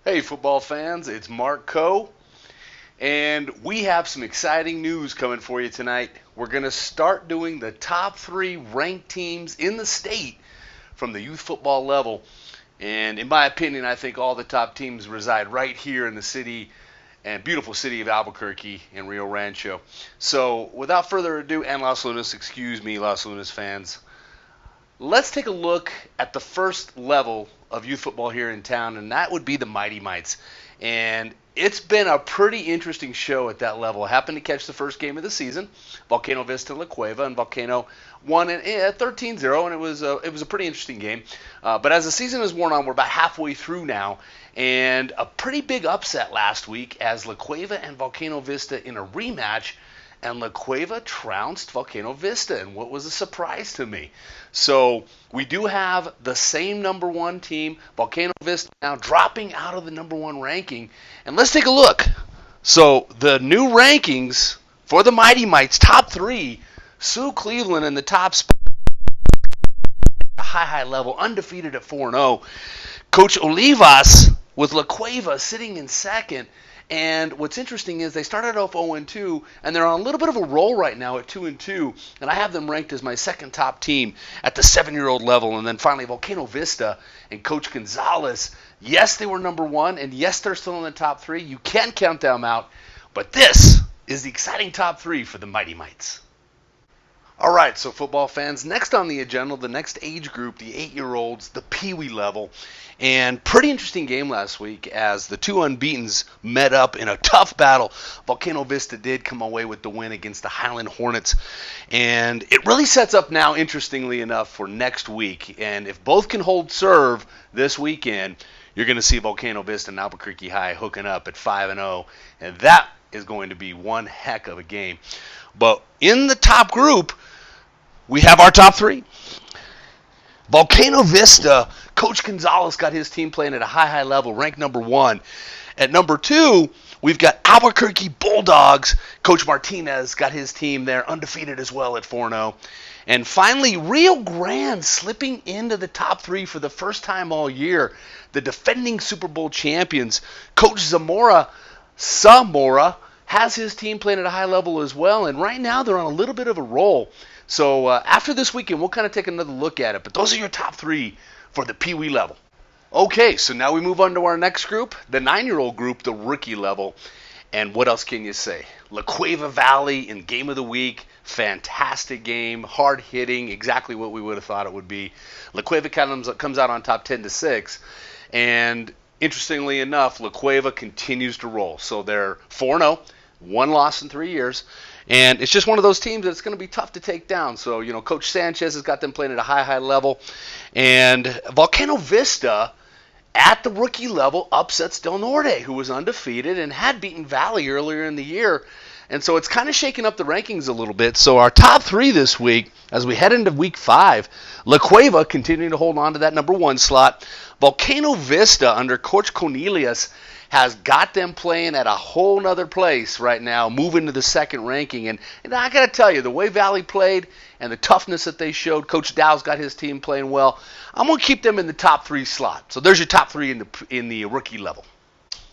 Hey, football fans, it's Mark Coe, and we have some exciting news coming for you tonight. We're going to start doing the top three ranked teams in the state from the youth football level. And in my opinion, I think all the top teams reside right here in the city and beautiful city of Albuquerque and Rio Rancho. So, without further ado, and Los Lunas, excuse me, Los Lunas fans, let's take a look at the first level of youth football here in town, and that would be the Mighty Mites. And it's been a pretty interesting show at that level. I happened to catch the first game of the season, Volcano Vista La Cueva, and Volcano won 13-0, and it was a pretty interesting game. But as the season has worn on, we're about halfway through now, and a pretty big upset last week as La Cueva and Volcano Vista in a rematch, and La Cueva trounced Volcano Vista, and what was a surprise to me. So we do have the same number one team, Volcano Vista, now dropping out of the number one ranking. And let's take a look. So the new rankings for the Mighty Mites, top three, Sue Cleveland in the top spot, high level, undefeated at 4-0. Coach Olivas with La Cueva sitting in second. And what's interesting is they started off 0-2, and they're on a little bit of a roll right now at 2-2. And I have them ranked as my second top team at the 7-year-old level. And then finally, Volcano Vista and Coach Gonzalez. Yes, they were number one, and yes, they're still in the top three. You can't count them out. But this is the exciting top three for the Mighty Mites. All right, so football fans, next on the agenda, the next age group, the 8-year-olds, the Peewee level. And pretty interesting game last week as the two unbeatens met up in a tough battle. Volcano Vista did come away with the win against the Highland Hornets. And it really sets up now, interestingly enough, for next week. And if both can hold serve this weekend, you're going to see Volcano Vista and Albuquerque High hooking up at 5-0. And that is going to be one heck of a game. But in the top group, we have our top three. Volcano Vista, Coach Gonzalez got his team playing at a high level, ranked number one. At number two, we've got Albuquerque Bulldogs. Coach Martinez got his team there, undefeated as well at 4-0. And finally, Rio Grande slipping into the top three for the first time all year. The defending Super Bowl champions, Coach Zamora, has his team playing at a high level as well. And right now, they're on a little bit of a roll. So after this weekend, we'll kind of take another look at it. But those are your top three for the Pee Wee level. Okay, so now we move on to our next group, the 9-year-old group, the rookie level. And what else can you say? La Cueva Valley in Game of the Week, fantastic game, hard hitting, exactly what we would have thought it would be. La Cueva comes out on top 10-6. And interestingly enough, La Cueva continues to roll. So they're 4-0, one loss in 3 years. And it's just one of those teams that's going to be tough to take down. So, Coach Sanchez has got them playing at a high level. And Volcano Vista, at the rookie level, upsets Del Norte, who was undefeated and had beaten Valley earlier in the year. And so it's kind of shaking up the rankings a little bit. So our top three this week, as we head into week 5, La Cueva continuing to hold on to that number one slot. Volcano Vista under Coach Cornelius has got them playing at a whole nother place right now, moving to the second ranking. And I got to tell you, the way Valley played and the toughness that they showed, Coach Dow's got his team playing well. I'm going to keep them in the top three slot. So there's your top three in the rookie level.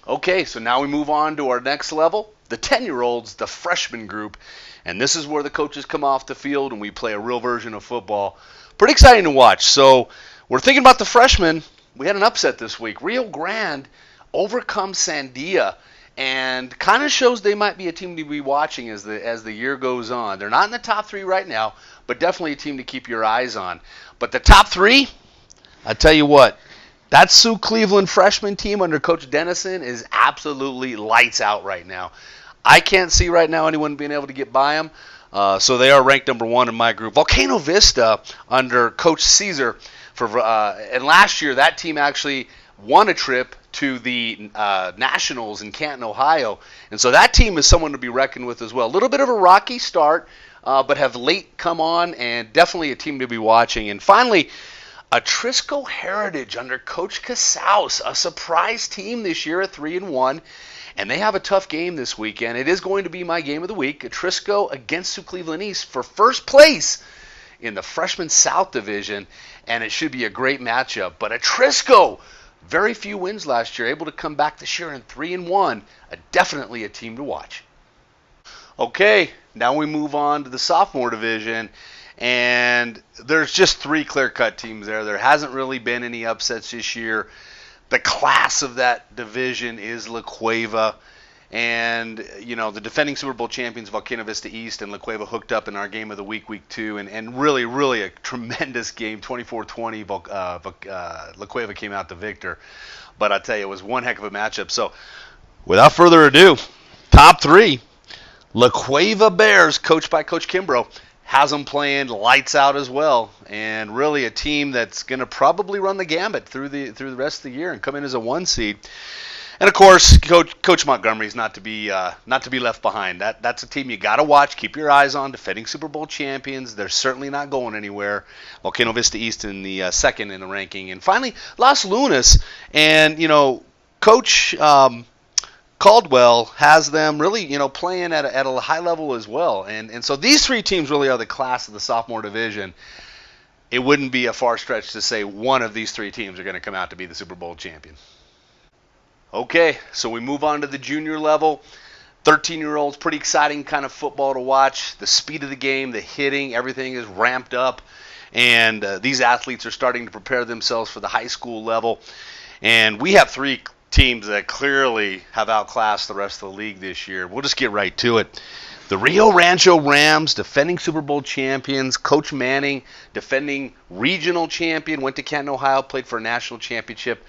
Okay, so now we move on to our next level, the 10-year-olds, the freshman group. And this is where the coaches come off the field and we play a real version of football. Pretty exciting to watch. So we're thinking about the freshmen. We had an upset this week. Rio Grande overcomes Sandia and kind of shows they might be a team to be watching as the year goes on. They're not in the top three right now, but definitely a team to keep your eyes on. But the top three, I tell you what, that Sue Cleveland freshman team under Coach Dennison is absolutely lights out right now. I can't see right now anyone being able to get by them, so they are ranked number one in my group. Volcano Vista under Coach Caesar, and last year that team actually won a trip to the Nationals in Canton, Ohio. And so that team is someone to be reckoned with as well. A little bit of a rocky start, but have late come on, and definitely a team to be watching. And finally, Atrisco Heritage under Coach Casaus, a surprise team this year at 3-1. And they have a tough game this weekend. It is going to be my game of the week. Atrisco against Sioux Cleveland East for first place in the Freshman South Division. And it should be a great matchup. But Atrisco Very few wins last year, able to come back this year in 3-1. Definitely a team to watch. Okay, now we move on to the sophomore division, and there's just three clear-cut teams there. There hasn't really been any upsets this year. The class of that division is La Cueva, and the defending Super Bowl champions Volcano Vista East and La Cueva hooked up in our game of the week 2, and really a tremendous game, 24-20. La Cueva came out the victor, but I tell you, it was one heck of a matchup. So, without further ado, top three. La Cueva Bears, coached by Coach Kimbrough, has them playing lights out as well, and really a team that's going to probably run the gambit through the rest of the year and come in as a 1 seed. And of course, Coach Montgomery's not to be left behind. That's a team you got to watch. Keep your eyes on. Defending Super Bowl champions. They're certainly not going anywhere. Volcano Vista East in the second in the ranking, and finally Las Lunas. And Coach Caldwell has them really, playing at a high level as well. And so these three teams really are the class of the sophomore division. It wouldn't be a far stretch to say one of these three teams are going to come out to be the Super Bowl champion. Okay, so we move on to the junior level. 13-year-olds, pretty exciting kind of football to watch. The speed of the game, the hitting, everything is ramped up. And these athletes are starting to prepare themselves for the high school level. And we have three teams that clearly have outclassed the rest of the league this year. We'll just get right to it. The Rio Rancho Rams, defending Super Bowl champions. Coach Manning, defending regional champion, went to Canton, Ohio, played for a national championship.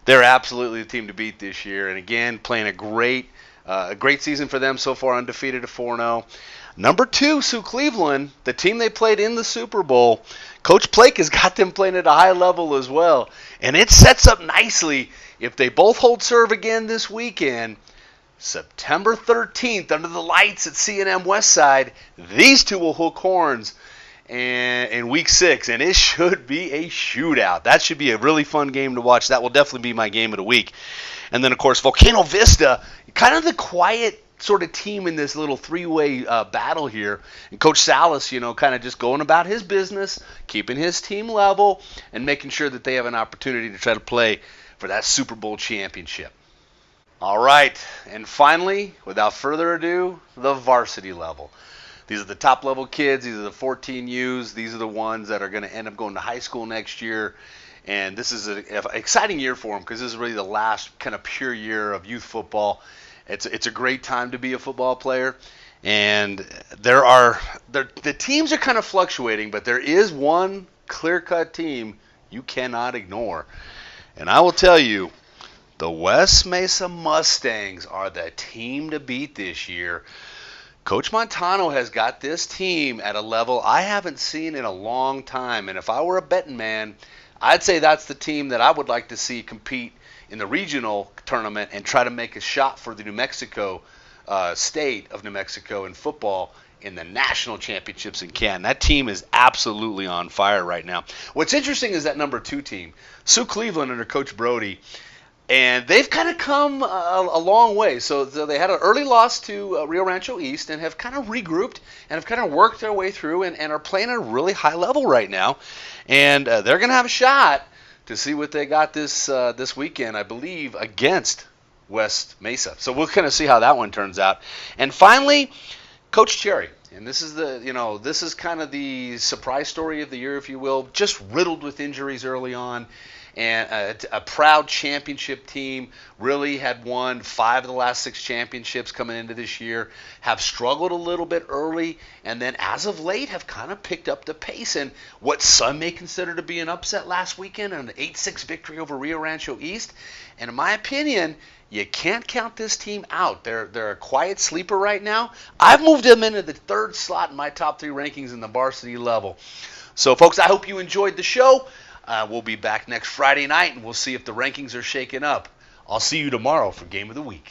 They're absolutely the team to beat this year. And again, playing a great season for them so far, undefeated at 4-0. Number 2, Sioux Cleveland, the team they played in the Super Bowl. Coach Blake has got them playing at a high level as well. And it sets up nicely if they both hold serve again this weekend. September 13th, under the lights at C&M Westside, these two will hook horns in week 6, and it should be a shootout. That should be a really fun game to watch. That will definitely be my game of the week. And then, of course, Volcano Vista, kind of the quiet sort of team in this little three-way battle here. And Coach Salas, kind of just going about his business, keeping his team level, and making sure that they have an opportunity to try to play for that Super Bowl championship. All right, and finally, without further ado, the varsity level. These are the top-level kids. These are the 14Us. These are the ones that are going to end up going to high school next year. And this is an exciting year for them because this is really the last kind of pure year of youth football. It's a great time to be a football player. And the teams are kind of fluctuating, but there is one clear-cut team you cannot ignore. And I will tell you, the West Mesa Mustangs are the team to beat this year. Coach Montano has got this team at a level I haven't seen in a long time. And if I were a betting man, I'd say that's the team that I would like to see compete in the regional tournament and try to make a shot for the New Mexico state of New Mexico in football in the national championships in Canton. That team is absolutely on fire right now. What's interesting is that number 2 team, Sioux Cleveland under Coach Brody. And they've kind of come a long way. So they had an early loss to Rio Rancho East and have kind of regrouped and have kind of worked their way through and are playing at a really high level right now. And they're going to have a shot to see what they got this weekend, I believe, against West Mesa. So we'll kind of see how that one turns out. And finally, Coach Cherry. And this is kind of the surprise story of the year, if you will, just riddled with injuries early on. And a proud championship team, really had won 5 of the last 6 championships coming into this year, have struggled a little bit early, and then as of late have kind of picked up the pace. And what some may consider to be an upset last weekend, an 8-6 victory over Rio Rancho East. And in my opinion, you can't count this team out. They're a quiet sleeper right now. I've moved them into the 3rd slot in my top 3 rankings in the varsity level. So, folks, I hope you enjoyed the show. We'll be back next Friday night, and we'll see if the rankings are shaken up. I'll see you tomorrow for Game of the Week.